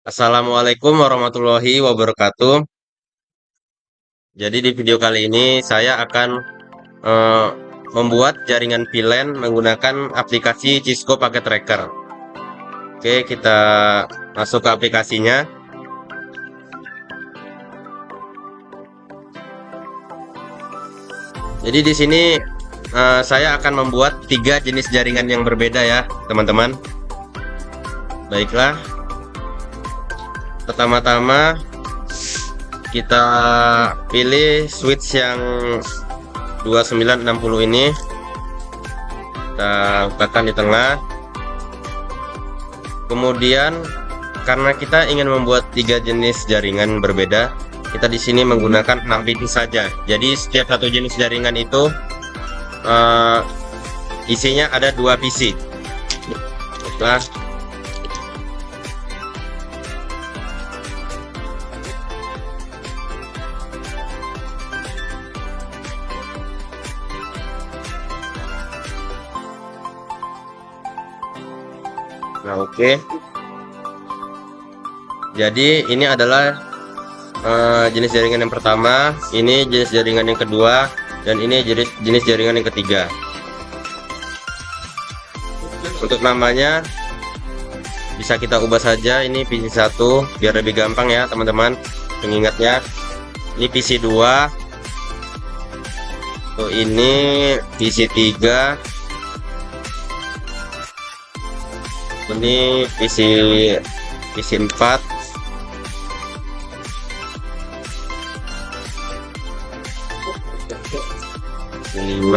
Assalamualaikum warahmatullahi wabarakatuh. Jadi di video kali ini saya akan eh, membuat jaringan VLAN menggunakan aplikasi Cisco Packet Tracker. Oke, kita masuk ke aplikasinya. Jadi di sini saya akan membuat 3 jenis jaringan yang berbeda ya, teman-teman. Baiklah. Pertama-tama kita pilih switch yang 2960 ini, kita letakkan di tengah. Kemudian karena kita ingin membuat 3 jenis jaringan berbeda, kita di sini menggunakan 6 PC saja. Jadi setiap satu jenis jaringan itu isinya ada 2 PC. Baiklah. Nah, oke. Jadi ini adalah jenis jaringan yang pertama, ini jenis jaringan yang kedua, dan ini jenis jaringan yang ketiga. Untuk namanya bisa kita ubah saja, ini PC1 biar lebih gampang ya teman-teman mengingatnya. Ini PC2, tuh ini PC3, ini PC4, PC5,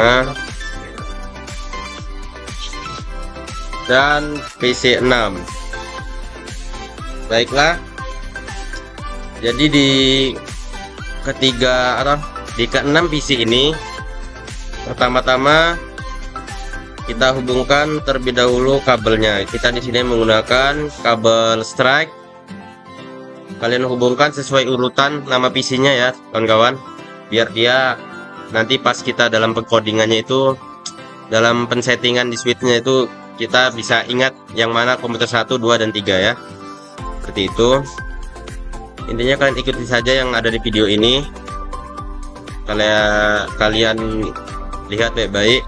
dan PC6. Baiklah. Jadi di keenam PC ini, pertama-tama kita hubungkan terlebih dahulu kabelnya. Kita di sini menggunakan kabel strike. Kalian hubungkan sesuai urutan nama PC-nya ya, kawan-kawan. Biar dia nanti pas kita dalam pengkodingannya itu, dalam pensettingan di switch-nya itu, kita bisa ingat yang mana komputer 1, 2, dan 3 ya. Seperti itu. Intinya kalian ikuti saja yang ada di video ini. Kalian lihat baik-baik.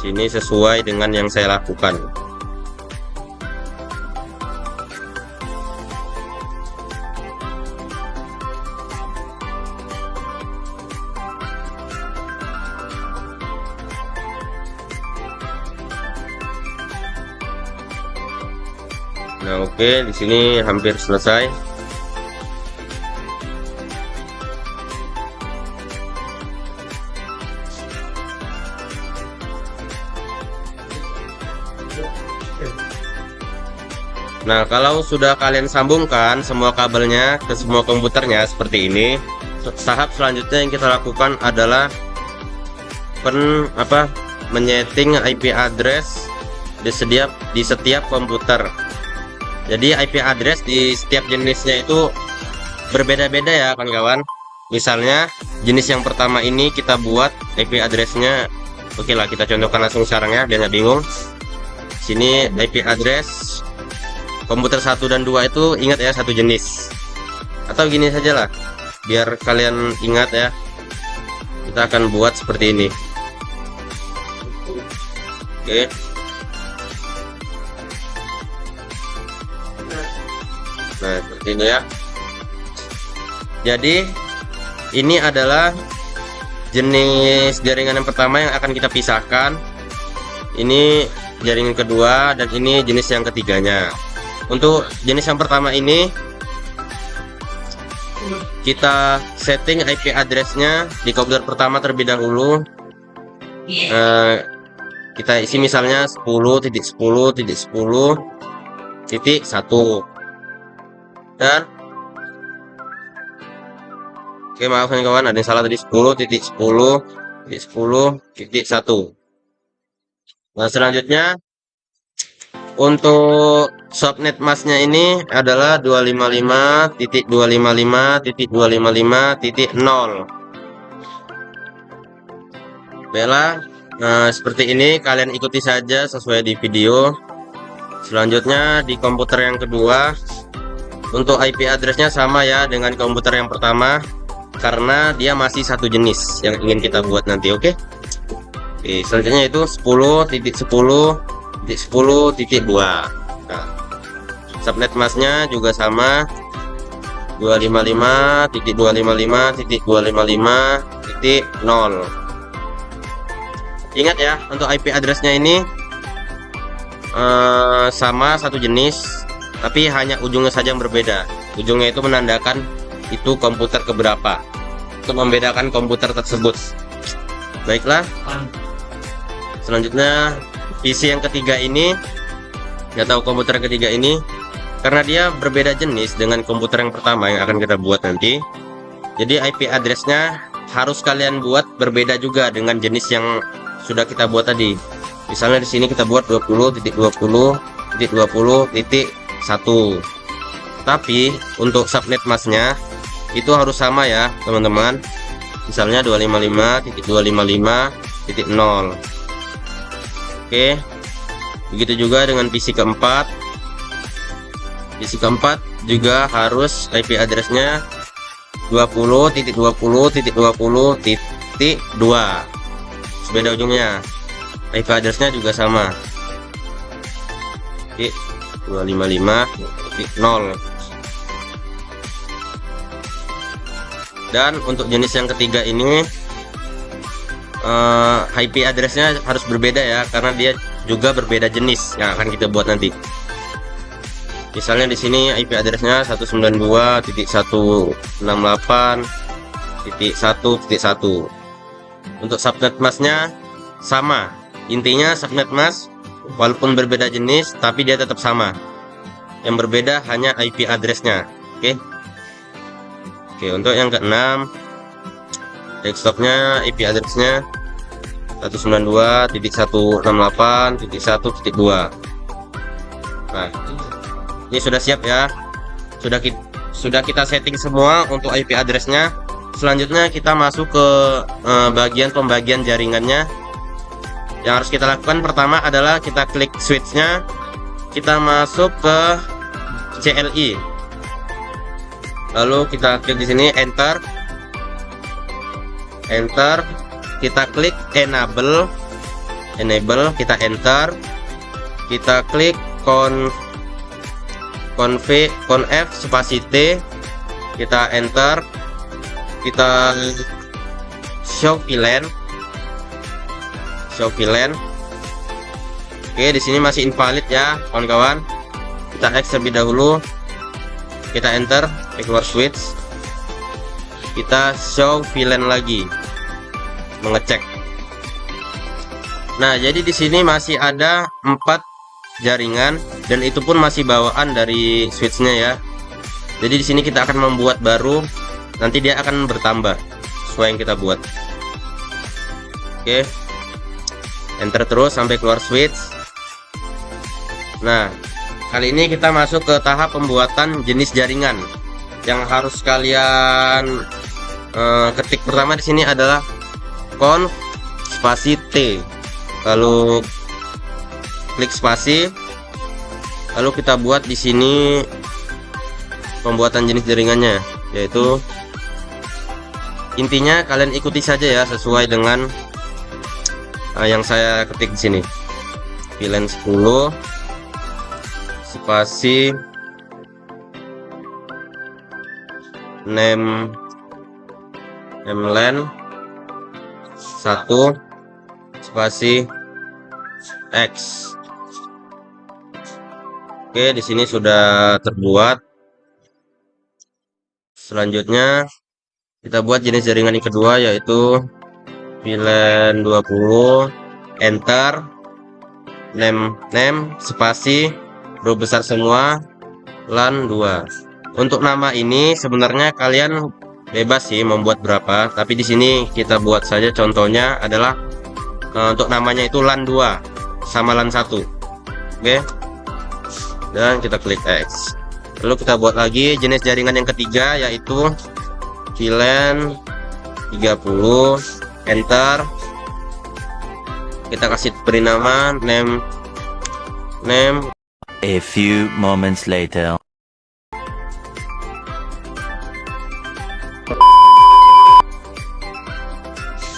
Sini sesuai dengan yang saya lakukan. Nah, oke, di sini hampir selesai. Nah, kalau sudah kalian sambungkan semua kabelnya ke semua komputernya seperti ini, tahap selanjutnya yang kita lakukan adalah menyeting IP address di setiap komputer. Jadi IP address di setiap jenisnya itu berbeda-beda ya kawan-kawan. Misalnya jenis yang pertama ini kita buat IP addressnya, oke lah, kita contohkan langsung sekarang ya biar nggak bingung. Sini IP address komputer 1 dan 2 itu ingat ya, satu jenis. Atau gini saja lah, biar kalian ingat ya. Kita akan buat seperti ini. Oke. Nah, seperti ini ya. Jadi ini adalah jenis jaringan yang pertama yang akan kita pisahkan. Ini jaringan kedua dan ini jenis yang ketiganya. Untuk jenis yang pertama ini kita setting IP addressnya di komputer pertama terlebih dahulu. Kita isi misalnya 10.10.10.1 dan oke, maaf nih kawan, ada yang salah tadi, 10.10.10.1. Nah, selanjutnya untuk subnet masknya ini adalah 255.255.255.0. Bella, nah seperti ini kalian ikuti saja sesuai di video. Selanjutnya di komputer yang kedua, untuk IP addressnya sama ya dengan komputer yang pertama, karena dia masih satu jenis yang ingin kita buat nanti. Oke, selanjutnya itu 10.10.10.2. Nah, subnet masknya juga sama, 255.255.255.0. Ingat ya, untuk IP addressnya ini sama satu jenis, tapi hanya ujungnya saja yang berbeda. Ujungnya itu menandakan itu komputer keberapa, untuk membedakan komputer tersebut. Baiklah, selanjutnya PC yang ketiga ini, nggak tahu komputer ketiga ini, karena dia berbeda jenis dengan komputer yang pertama yang akan kita buat nanti. Jadi IP addressnya harus kalian buat berbeda juga dengan jenis yang sudah kita buat tadi. Misalnya di sini kita buat 20.20.20.1. Tapi untuk subnet masknya itu harus sama ya teman-teman. Misalnya 255.255.0. Oke, begitu juga dengan PC keempat. PC keempat juga harus IP addressnya 20.20.20.2. Beda ujungnya. IP addressnya juga sama. Oke, 255.0. Dan untuk jenis yang ketiga ini IP addressnya harus berbeda ya, karena dia juga berbeda jenis yang akan kita buat nanti. Misalnya di sini IP addressnya 192.168.1.1. Untuk subnet masknya sama. Intinya subnet mask walaupun berbeda jenis tapi dia tetap sama. Yang berbeda hanya IP addressnya. Oke. Oke, untuk yang keenam, desktopnya IP addressnya 192.168.1.2. Nah, ini sudah siap ya. Sudah kita setting semua untuk IP addressnya. Selanjutnya kita masuk ke bagian pembagian jaringannya. Yang harus kita lakukan pertama adalah kita klik switchnya, kita masuk ke CLI, lalu kita klik di sini enter, kita klik enable, kita enter, kita klik conf spasi T, kita enter, kita show VLAN. Oke, di sini masih invalid ya kawan-kawan. Kita X terlebih dahulu, kita enter, keluar switch, kita show VLAN lagi, mengecek. Nah, jadi di sini masih ada 4 jaringan dan itu pun masih bawaan dari switchnya ya. Jadi di sini kita akan membuat baru, nanti dia akan bertambah sesuai yang kita buat. Oke, enter terus sampai keluar switch. Nah, kali ini kita masuk ke tahap pembuatan jenis jaringan. Yang harus kalian ketik pertama di sini adalah conf spasi T. Lalu klik spasi. Lalu kita buat di sini pembuatan jenis jaringannya, yaitu intinya kalian ikuti saja ya sesuai dengan yang saya ketik di sini. VLAN 10 spasi name LAN 1 spasi X. Oke, di sini sudah terbuat. Selanjutnya kita buat jenis jaringan yang kedua, yaitu VLAN 20, enter, name spasi huruf besar semua, LAN 2. Untuk nama ini sebenarnya kalian bebas sih membuat berapa, tapi di sini kita buat saja contohnya adalah untuk namanya itu LAN 2 sama LAN 1. Oke. Dan kita klik X. Lalu kita buat lagi jenis jaringan yang ketiga, yaitu VLAN 30, enter, kita kasih beri nama name A few moments later.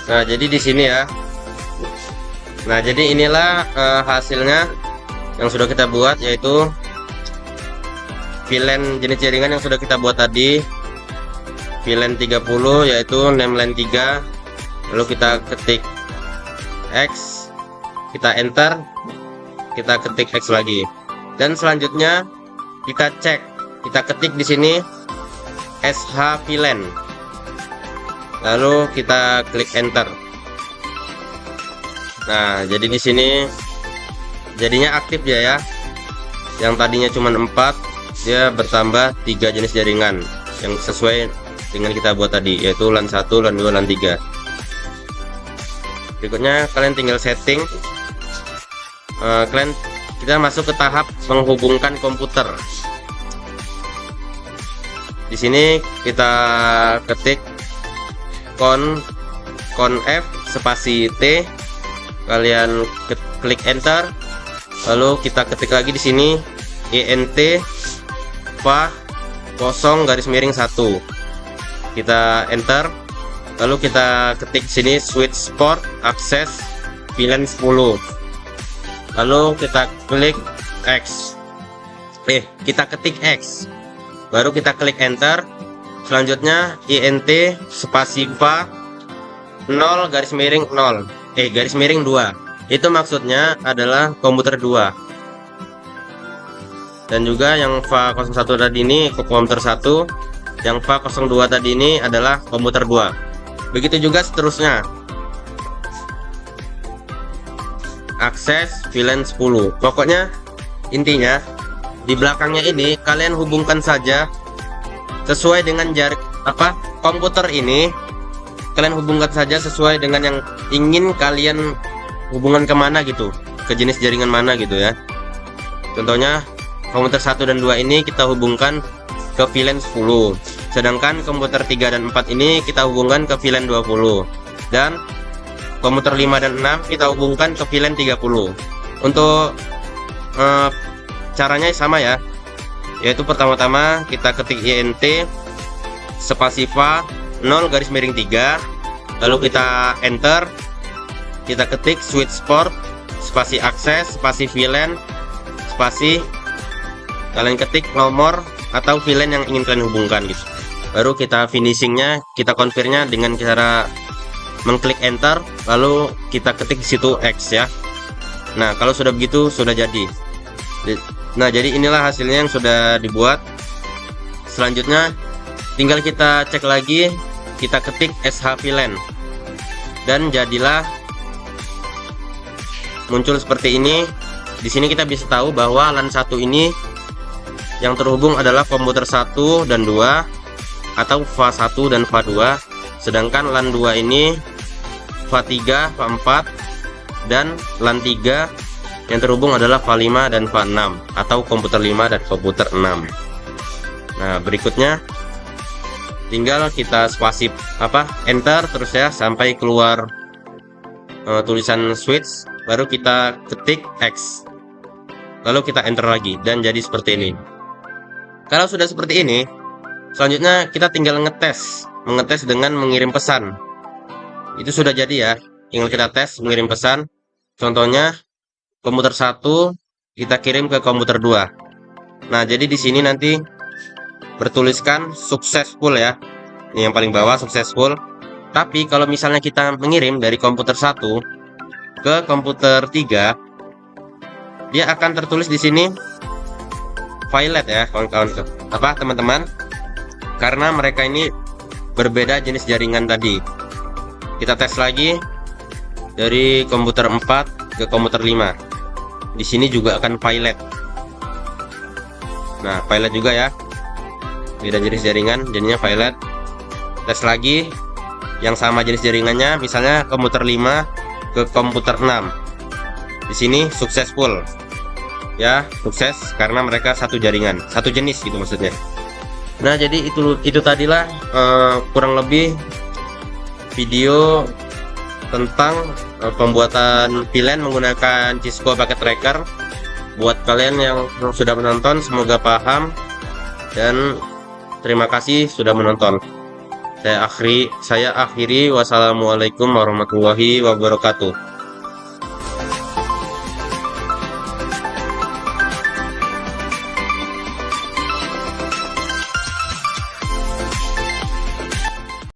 Nah, jadi di sini ya. Nah, jadi inilah hasilnya yang sudah kita buat, yaitu VLAN jenis jaringan yang sudah kita buat tadi. VLAN 30 yaitu nameline 3. Lalu kita ketik X, kita enter, kita ketik X lagi. Dan selanjutnya kita cek, kita ketik di sini SH VLAN. Lalu kita klik enter. Nah, jadi di sini jadinya aktif ya. Yang tadinya cuma 4, dia bertambah 3 jenis jaringan yang sesuai dengan kita buat tadi, yaitu LAN 1, LAN 2, LAN 3. Berikutnya kalian tinggal setting. Kita masuk ke tahap menghubungkan komputer. Di sini kita ketik F spasi T, kalian klik enter, lalu kita ketik lagi di sini INT VA 0 garis miring 1, kita enter, lalu kita ketik sini switch port akses VLAN 10, lalu kita klik X, kita ketik X, baru kita klik enter. Selanjutnya INT spasi VA 0 garis miring 0 garis miring 2, itu maksudnya adalah komputer 2. Dan juga yang VA 01 tadi ini komputer 1, yang VA 02 tadi ini adalah komputer 2. Begitu juga seterusnya. Akses VLAN 10. Pokoknya intinya di belakangnya ini kalian hubungkan saja sesuai dengan komputer ini. Kalian hubungkan saja sesuai dengan yang ingin kalian hubungan kemana gitu, ke jenis jaringan mana gitu ya. Contohnya komputer 1 dan 2 ini kita hubungkan ke VLAN 10, sedangkan komputer 3 dan 4 ini kita hubungkan ke VLAN 20, dan komputer 5 dan 6 kita hubungkan ke VLAN 30. Untuk caranya sama ya, yaitu pertama-tama kita ketik INT spasi VA 0 garis miring 3, lalu kita enter, kita ketik switch port spasi akses spasi VLAN spasi, kalian ketik nomor atau VLAN yang ingin kalian hubungkan gitu. Baru kita finishingnya, kita confirmnya dengan cara mengklik enter, lalu kita ketik di situ X ya. Nah, kalau sudah begitu sudah jadi. Nah, jadi inilah hasilnya yang sudah dibuat. Selanjutnya tinggal kita cek lagi, kita ketik SH VLAN, dan jadilah muncul seperti ini. Di sini kita bisa tahu bahwa LAN 1 ini yang terhubung adalah komputer 1 dan 2 atau VA 1 dan VA 2, sedangkan LAN 2 ini VA 3, VA 4, dan LAN 3 yang terhubung adalah VA 5 dan VA 6 atau komputer 5 dan komputer 6. Nah, berikutnya tinggal kita spasi enter terus ya sampai keluar tulisan switch, baru kita ketik X, lalu kita enter lagi, dan jadi seperti ini. Kalau sudah seperti ini, selanjutnya kita tinggal mengetes dengan mengirim pesan. Itu sudah jadi ya, tinggal kita tes mengirim pesan. Contohnya komputer 1 kita kirim ke komputer 2. Nah, jadi di sini nanti bertuliskan successful ya. Ini yang paling bawah successful. Tapi kalau misalnya kita mengirim dari komputer 1 ke komputer 3, dia akan tertulis di sini violet ya, kawan-kawan. Teman-teman? Karena mereka ini berbeda jenis jaringan tadi. Kita tes lagi dari komputer 4 ke komputer 5. Di sini juga akan violet. Nah, violet juga ya. Beda jenis jaringan, jadinya violet. Tes lagi yang sama jenis jaringannya, misalnya komputer 5 ke komputer 6. Di sini successful. Ya, sukses karena mereka satu jaringan, satu jenis gitu maksudnya. Nah, jadi itu tadilah kurang lebih video tentang pembuatan VLAN menggunakan Cisco Packet Tracker buat kalian yang sudah menonton, semoga paham dan terima kasih sudah menonton. Saya akhiri, wassalamualaikum warahmatullahi wabarakatuh.